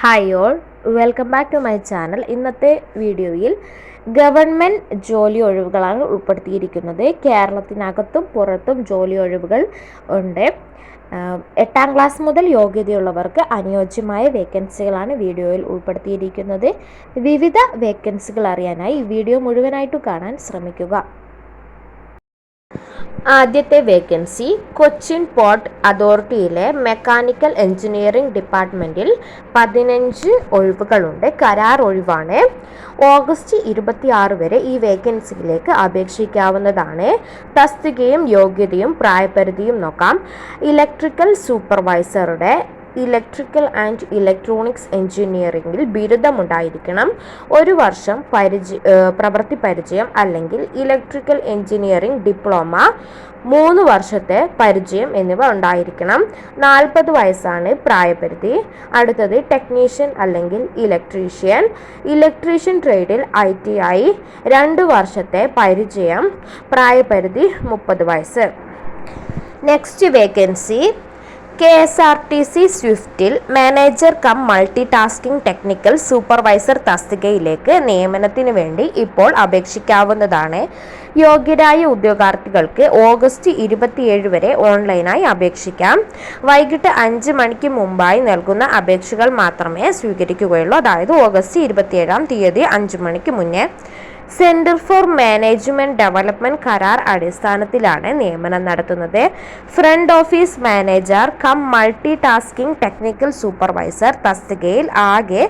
Hi all, welcome back to my channel. ഇന്നത്തെ വീഡിയോയിൽ government ജോലി ഒഴിവുകളാണ് ഉൾപ്പെടുത്തിയിരിക്കുന്നത്. കേരളത്തിനകത്തും പുറത്തും ജോലി ഒഴിവുകൾ ഉണ്ട്. 8ാം ക്ലാസ് മുതൽ യോഗ്യതയുള്ളവർക്ക് അനുയോജ്യമായ വേക്കൻസികളാണ് വീഡിയോയിൽ ഉൾപ്പെടുത്തിയിരിക്കുന്നത്. വിവിധ വേക്കൻസികൾ അറിയാനായി വീഡിയോ മുഴുവനായിട്ട് കാണാൻ ശ്രമിക്കുക. ആദ്യത്തെ വേക്കൻസി കൊച്ചിൻ പോർട്ട് അതോറിറ്റിയിലെ മെക്കാനിക്കൽ എഞ്ചിനീയറിംഗ് ഡിപ്പാർട്ട്മെൻറ്റിൽ 15 ഒഴിവുകളുണ്ട്. കരാർ ഒഴിവാണ്. ഓഗസ്റ്റ് 26 വരെ ഈ വേക്കൻസിയിലേക്ക് അപേക്ഷിക്കാവുന്നതാണ്. തസ്തികയും യോഗ്യതയും പ്രായപരിധിയും നോക്കാം. ഇലക്ട്രിക്കൽ സൂപ്പർവൈസറുടെ ഇലക്ട്രിക്കൽ ആൻഡ് ഇലക്ട്രോണിക്സ് എഞ്ചിനീയറിംഗിൽ ബിരുദമുണ്ടായിരിക്കണം. 1 വർഷം പ്രവൃത്തി പരിചയം അല്ലെങ്കിൽ ഇലക്ട്രിക്കൽ എഞ്ചിനീയറിംഗ് ഡിപ്ലോമ 3 വർഷത്തെ പരിചയം എന്നിവ ഉണ്ടായിരിക്കണം. 40 വയസ്സാണ് പ്രായപരിധി. അടുത്തത് ടെക്നീഷ്യൻ അല്ലെങ്കിൽ ഇലക്ട്രീഷ്യൻ ട്രേഡിൽ ITI 2 വർഷത്തെ പരിചയം, പ്രായപരിധി 30 വയസ്സ്. നെക്സ്റ്റ് വേക്കൻസി KSRTC സ്വിഫ്റ്റിൽ manager cum multi tasking technical supervisor തസ്തികയിലേക്ക് നിയമനത്തിന് വേണ്ടി ഇപ്പോൾ അപേക്ഷിക്കാവുന്നതാണ്. യോഗ്യരായ ഉദ്യോഗാർത്ഥികൾക്ക് ഓഗസ്റ്റ് 27 വരെ ഓൺലൈനായി അപേക്ഷിക്കാം. വൈകിട്ട് 5 മണിക്ക് മുമ്പായി നൽകുന്ന അപേക്ഷകൾ മാത്രമേ സ്വീകരിക്കുകയുള്ളൂ. അതായത് ഓഗസ്റ്റ് 27-ാം തീയതി 5 മണിക്ക് മുന്നേ. സെൻറ്റർ ഫോർ മാനേജ്മെൻറ്റ് ഡെവലപ്മെൻറ്റ് കരാർ അടിസ്ഥാനത്തിലാണ് നിയമനം നടത്തുന്നത്. Front office manager cum multi tasking technical supervisor തസ്തികയിൽ ആകെ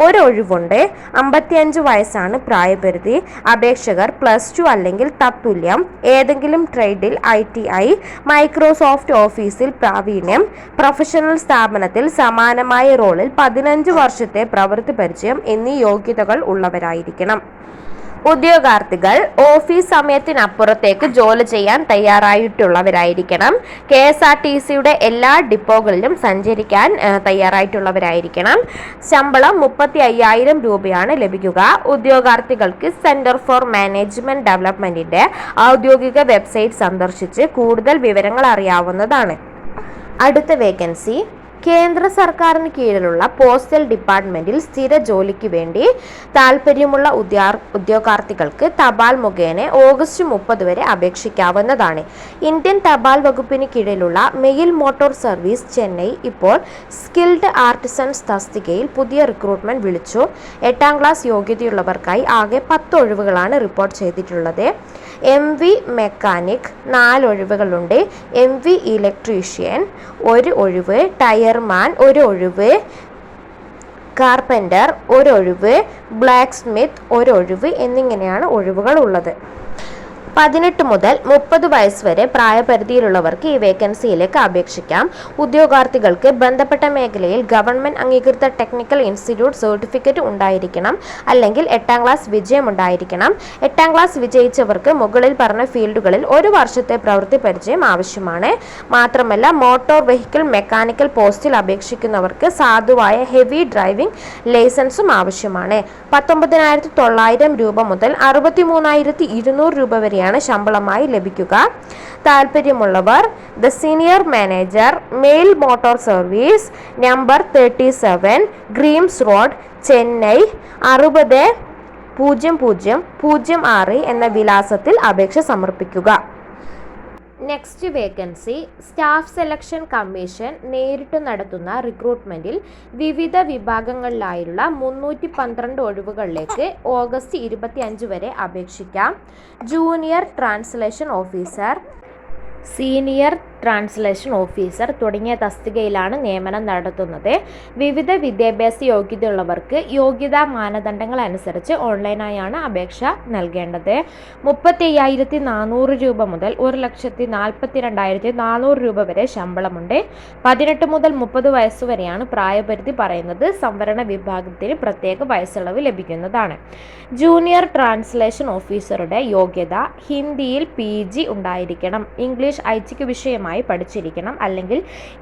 1 ഒഴിവുണ്ട്. 55 വയസ്സാണ് പ്രായപരിധി. അപേക്ഷകർ +2 അല്ലെങ്കിൽ തത്തുല്യം ഏതെങ്കിലും ട്രേഡിൽ ITI, മൈക്രോസോഫ്റ്റ് ഓഫീസിൽ പ്രാവീണ്യം, പ്രൊഫഷണൽ സ്ഥാപനത്തിൽ സമാനമായ റോളിൽ 15 വർഷത്തെ പ്രവൃത്തി പരിചയം എന്നീ യോഗ്യതകൾ ഉള്ളവരായിരിക്കണം. ഉദ്യോഗാർത്ഥികൾ ഓഫീസ് സമയത്തിനപ്പുറത്തേക്ക് ജോലി ചെയ്യാൻ തയ്യാറായിട്ടുള്ളവരായിരിക്കണം. KSRTCയുടെ എല്ലാ ഡിപ്പോകളിലും സഞ്ചരിക്കാൻ തയ്യാറായിട്ടുള്ളവരായിരിക്കണം. ശമ്പളം 35,000 രൂപയാണ് ലഭിക്കുക. ഉദ്യോഗാർത്ഥികൾക്ക് സെൻറ്റർ ഫോർ മാനേജ്മെൻറ്റ് ഡെവലപ്മെൻറ്റിൻ്റെ ഔദ്യോഗിക വെബ്സൈറ്റ് സന്ദർശിച്ച് കൂടുതൽ വിവരങ്ങൾ അറിയാവുന്നതാണ്. അടുത്ത വേക്കൻസി കേന്ദ്ര സർക്കാരിന് കീഴിലുള്ള പോസ്റ്റൽ ഡിപ്പാർട്ട്മെൻറ്റിൽ സ്ഥിര ജോലിക്ക് വേണ്ടി താൽപ്പര്യമുള്ള ഉദ്യോഗാർത്ഥികൾക്ക് തപാൽ മുഖേന ഓഗസ്റ്റ് 30 വരെ അപേക്ഷിക്കാവുന്നതാണ്. ഇന്ത്യൻ തപാൽ വകുപ്പിന് കീഴിലുള്ള മെയിൽ മോട്ടോർ സർവീസ് ചെന്നൈ ഇപ്പോൾ സ്കിൽഡ് ആർട്ടിസൻസ് തസ്തികയിൽ പുതിയ റിക്രൂട്ട്മെൻറ്റ് വിളിച്ചു. 8ാം ക്ലാസ് യോഗ്യതയുള്ളവർക്കായി ആകെ 10 ഒഴിവുകളാണ് റിപ്പോർട്ട് ചെയ്തിട്ടുള്ളത്. MV mechanic 4 ഒഴിവുകളുണ്ട്. MV ഇലക്ട്രീഷ്യൻ 1 ഒഴിവ്, ടയർമാൻ 1 ഒഴിവ്, കാർപ്പൻ്റർ 1 ഒഴിവ്, ബ്ലാക്ക് സ്മിത്ത് 1 ഒഴിവ് എന്നിങ്ങനെയാണ് ഒഴിവുകൾ ഉള്ളത്. 18 മുതൽ 30 വയസ്സ് വരെ പ്രായപരിധിയിലുള്ളവർക്ക് ഈ വേക്കൻസിയിലേക്ക് അപേക്ഷിക്കാം. ഉദ്യോഗാർത്ഥികൾക്ക് ബന്ധപ്പെട്ട മേഖലയിൽ ഗവൺമെൻറ് അംഗീകൃത ടെക്നിക്കൽ ഇൻസ്റ്റിറ്റ്യൂട്ട് സർട്ടിഫിക്കറ്റ് ഉണ്ടായിരിക്കണം, അല്ലെങ്കിൽ 8ാം ക്ലാസ് വിജയം ഉണ്ടായിരിക്കണം. 8ാം ക്ലാസ് വിജയിച്ചവർക്ക് മുകളിൽ പറഞ്ഞ ഫീൽഡുകളിൽ 1 വർഷത്തെ പ്രവൃത്തി പരിചയം ആവശ്യമാണ്. മാത്രമല്ല മോട്ടോർ വെഹിക്കിൾ മെക്കാനിക്കൽ പോസ്റ്റിൽ അപേക്ഷിക്കുന്നവർക്ക് സാധുവായ ഹെവി ഡ്രൈവിംഗ് ലൈസൻസും ആവശ്യമാണ്. 19,900 രൂപ മുതൽ 63,200 രൂപ വരെ ശമ്പളമായി ലഭിക്കുക. താൽപ്പര്യമുള്ളവർ the senior manager mail motor service number 37 Greams road Chennai 600006 എന്ന വിലാസത്തിൽ അപേക്ഷ സമർപ്പിക്കുക. Next vacancy staff selection commission നേരിട്ട് നടത്തുന്ന റിക്രൂട്ട്മെൻറ്റിൽ വിവിധ വിഭാഗങ്ങളിലായുള്ള 312 ഒഴിവുകളിലേക്ക് ഓഗസ്റ്റ് 25 വരെ അപേക്ഷിക്കാം. Junior translation officer, senior translation officer തുടങ്ങിയ തസ്തികയിലാണ് നിയമനം നടത്തുന്നത്. വിവിധ വിദ്യാഭ്യാസ യോഗ്യതയുള്ളവർക്ക് യോഗ്യതാ മാനദണ്ഡങ്ങൾ അനുസരിച്ച് ഓൺലൈനായാണ് അപേക്ഷ നൽകേണ്ടത്. 35,400 രൂപ മുതൽ 1,42,400 രൂപ വരെ ശമ്പളമുണ്ട്. 18 മുതൽ 30 വയസ്സ് വരെയാണ് പ്രായപരിധി പറയുന്നത്. സംവരണ വിഭാഗത്തിന് പ്രത്യേക വയസ്സിളവ് ലഭിക്കുന്നതാണ്. ജൂനിയർ ട്രാൻസ്ലേഷൻ ഓഫീസറുടെ യോഗ്യത ഹിന്ദിയിൽ PG ഉണ്ടായിരിക്കണം. ഇംഗ്ലീഷ് ഐച്ഛിക വിഷയമായി പഠിച്ചിരിക്കണം, അല്ലെങ്കിൽ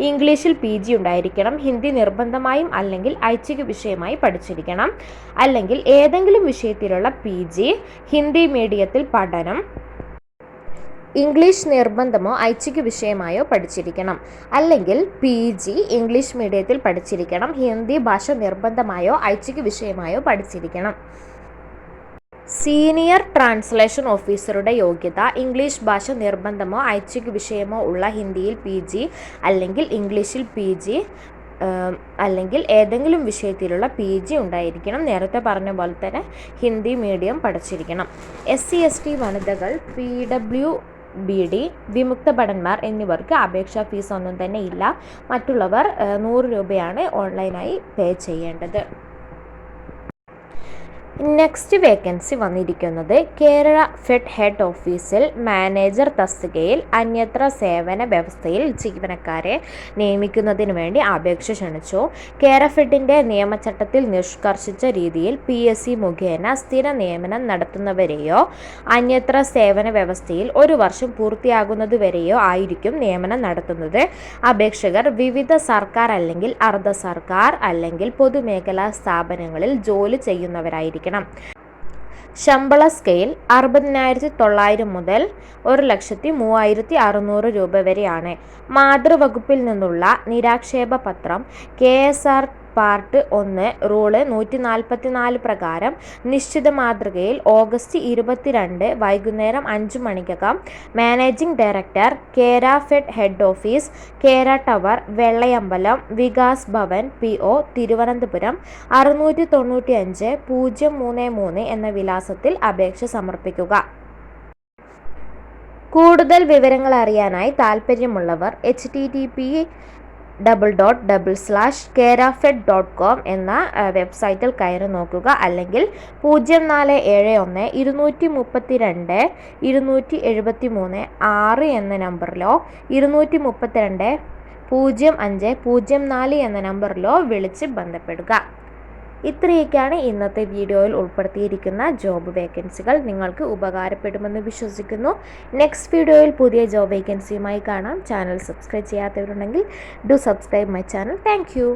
ഇംഗ്ലീഷിൽ PG ഉണ്ടായിരിക്കണം. ഹിന്ദി നിർബന്ധമായും അല്ലെങ്കിൽ ഐച്ഛിക വിഷയമായി പഠിച്ചിരിക്കണം, അല്ലെങ്കിൽ ഏതെങ്കിലും വിഷയത്തിലുള്ള PG, ഹിന്ദി മീഡിയത്തിൽ പഠനം. ഇംഗ്ലീഷ് നിർബന്ധമോ ഐച്ഛിക വിഷയമായോ പഠിച്ചിരിക്കണം. അല്ലെങ്കിൽ PG ഇംഗ്ലീഷ് മീഡിയത്തിൽ പഠിച്ചിരിക്കണം. ഹിന്ദി ഭാഷ നിർബന്ധമായോ ഐച്ഛിക വിഷയമായോ പഠിച്ചിരിക്കണം. സീനിയർ ട്രാൻസ്ലേഷൻ ഓഫീസറുടെ യോഗ്യത ഇംഗ്ലീഷ് ഭാഷ നിർബന്ധമോ ഐച്ഛിക വിഷയമോ ഉള്ള ഹിന്ദിയിൽ PG അല്ലെങ്കിൽ ഇംഗ്ലീഷിൽ PG അല്ലെങ്കിൽ ഏതെങ്കിലും വിഷയത്തിലുള്ള PG ഉണ്ടായിരിക്കണം. നേരത്തെ പറഞ്ഞ പോലെ തന്നെ ഹിന്ദി മീഡിയം പഠിച്ചിരിക്കണം. SC/ST വനിതകൾ, PWBD വിമുക്ത ഭടന്മാർ എന്നിവർക്ക് അപേക്ഷാ ഫീസ് ഒന്നും തന്നെ ഇല്ല. മറ്റുള്ളവർ 100 രൂപയാണ് ഓൺലൈനായി പേ ചെയ്യേണ്ടത്. നെക്സ്റ്റ് വേക്കൻസി വന്നിരിക്കുന്നത് കേരള ഫെഡ് ഹെഡ് ഓഫീസിൽ മാനേജർ തസ്തികയിൽ അന്യത്ര സേവന വ്യവസ്ഥയിൽ ജീവനക്കാരെ നിയമിക്കുന്നതിന് വേണ്ടി അപേക്ഷ ക്ഷണിച്ചു. കേരഫെഡിൻ്റെ നിയമചട്ടത്തിൽ നിഷ്കർഷിച്ച രീതിയിൽ PSC മുഖേന സ്ഥിര നിയമനം നടത്തുന്നവരെയോ അന്യത്ര സേവന വ്യവസ്ഥയിൽ 1 വർഷം പൂർത്തിയാകുന്നതുവരെയോ ആയിരിക്കും നിയമനം നടത്തുന്നത്. അപേക്ഷകർ വിവിധ സർക്കാർ അല്ലെങ്കിൽ അർദ്ധ സർക്കാർ അല്ലെങ്കിൽ പൊതുമേഖലാ സ്ഥാപനങ്ങളിൽ ജോലി ചെയ്യുന്നവരായിരിക്കണം. ശമ്പള സ്കെയിൽ 60,900 മുതൽ 1,03,600 രൂപ വരെയാണ്. മാതൃവകുപ്പിൽ നിന്നുള്ള നിരാക്ഷേപ പത്രം KSR പാർട്ട് 1 റൂള് 144 പ്രകാരം നിശ്ചിത മാതൃകയിൽ ഓഗസ്റ്റ് 22 വൈകുന്നേരം 5 മണിക്കകം managing director, Kerafed head office, Kera tower, Vellayambalam, Vikas Bhavan PO, Thiruvananthapuram 695-033 എന്ന വിലാസത്തിൽ അപേക്ഷ സമർപ്പിക്കുക. കൂടുതൽ വിവരങ്ങൾ അറിയാനായി താൽപ്പര്യമുള്ളവർ http://kerafed.com എന്ന വെബ്സൈറ്റിൽ കയറി നോക്കുക. അല്ലെങ്കിൽ 0432-232-273 എന്ന നമ്പറിലോ 232-0504 എന്ന നമ്പറിലോ വിളിച്ച് ബന്ധപ്പെടുക. ഇത്രയൊക്കെയാണ് ഇന്നത്തെ വീഡിയോയിൽ ഉൾപ്പെടുത്തിയിരിക്കുന്ന ജോബ് വേക്കൻസികൾ. നിങ്ങൾക്ക് ഉപകാരപ്പെടുമെന്ന് വിശ്വസിക്കുന്നു. നെക്സ്റ്റ് വീഡിയോയിൽ പുതിയ ജോബ് വേക്കൻസിയുമായി കാണാം. ചാനൽ സബ്സ്ക്രൈബ് ചെയ്യാത്തവരുണ്ടെങ്കിൽ do subscribe my channel. Thank you.